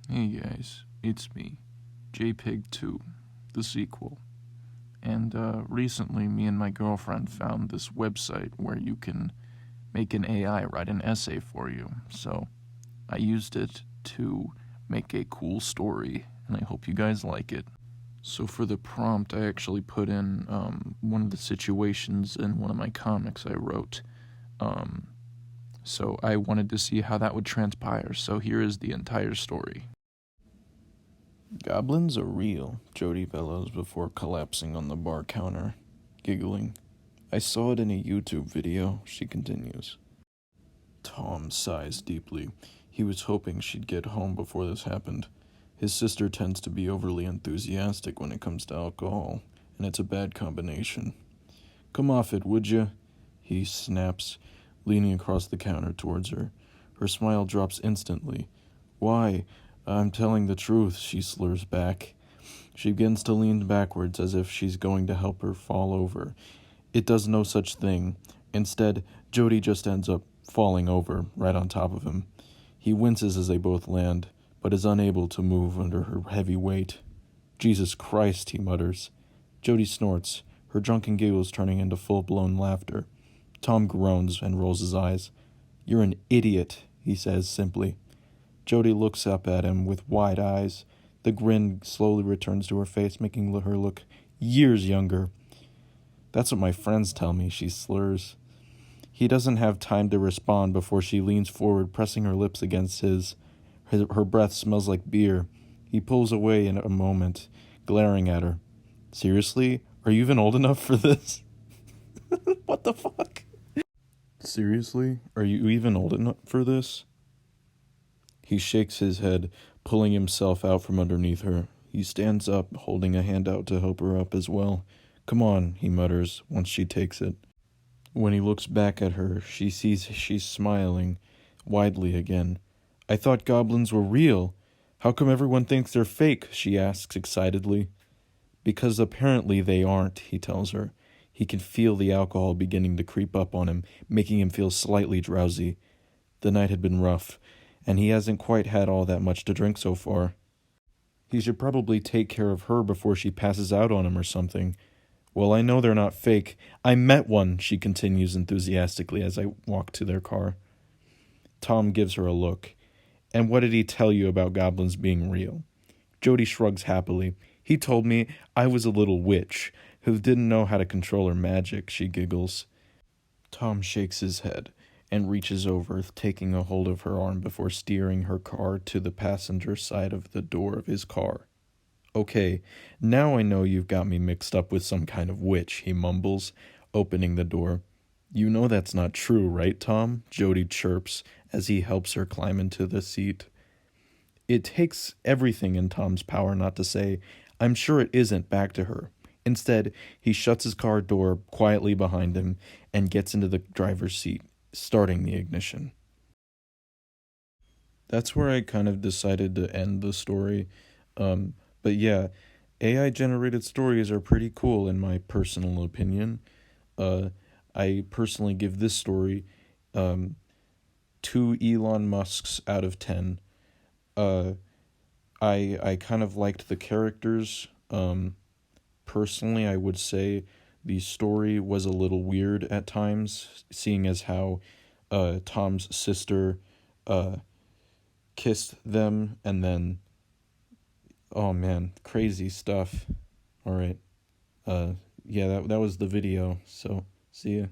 Hey guys, it's me, JPEG 2, the sequel. And recently, me and my girlfriend found this website where you can make an AI write an essay for you. So I used it to make a cool story, and I hope you guys like it. So for the prompt, I actually put in one of the situations in one of my comics I wrote. So I wanted to see how that would transpire, so here is the entire story. Goblins are real, Jody bellows before collapsing on the bar counter, giggling. I saw it in a YouTube video, she continues. Tom sighs deeply. He was hoping she'd get home before this happened. His sister tends to be overly enthusiastic when it comes to alcohol, and it's a bad combination. Come off it, would you? He snaps, leaning across the counter towards her. Her smile drops instantly. Why? I'm telling the truth, she slurs back. She begins to lean backwards as if she's going to help her fall over. It does no such thing. Instead, Jody just ends up falling over, right on top of him. He winces as they both land, but is unable to move under her heavy weight. Jesus Christ, he mutters. Jody snorts, her drunken giggles turning into full-blown laughter. Tom groans and rolls his eyes. You're an idiot, he says simply. Jody looks up at him with wide eyes. The grin slowly returns to her face, making her look years younger. That's what my friends tell me, she slurs. He doesn't have time to respond before she leans forward, pressing her lips against his. Her breath smells like beer. He pulls away in a moment, glaring at her. Seriously? Are you even old enough for this? What the fuck? Seriously? Are you even old enough for this? He shakes his head, pulling himself out from underneath her. He stands up, holding a hand out to help her up as well. Come on, he mutters, once she takes it. When he looks back at her, she sees she's smiling, widely again. I thought goblins were real. How come everyone thinks they're fake? She asks excitedly. Because apparently they aren't, he tells her. He can feel the alcohol beginning to creep up on him, making him feel slightly drowsy. The night had been rough, and he hasn't quite had all that much to drink so far. He should probably take care of her before she passes out on him or something. Well, I know they're not fake. I met one, she continues enthusiastically as I walk to their car. Tom gives her a look. And what did he tell you about goblins being real? Jody shrugs happily. He told me I was a little witch who didn't know how to control her magic, she giggles. Tom shakes his head and reaches over, taking a hold of her arm before steering her car to the passenger side of the door of his car. Okay, now I know you've got me mixed up with some kind of witch, he mumbles, opening the door. You know that's not true, right, Tom? Jody chirps as he helps her climb into the seat. It takes everything in Tom's power not to say, I'm sure it isn't, back to her. Instead, he shuts his car door quietly behind him and gets into the driver's seat, starting the ignition. That's where I kind of decided to end the story. But yeah, AI-generated stories are pretty cool in my personal opinion. I personally give this story 2 Elon Musks out of 10. I kind of liked the characters. Personally, I would say the story was a little weird at times, seeing as how Tom's sister kissed them and then, oh man, crazy stuff. All right. Yeah, that was the video. So, see ya.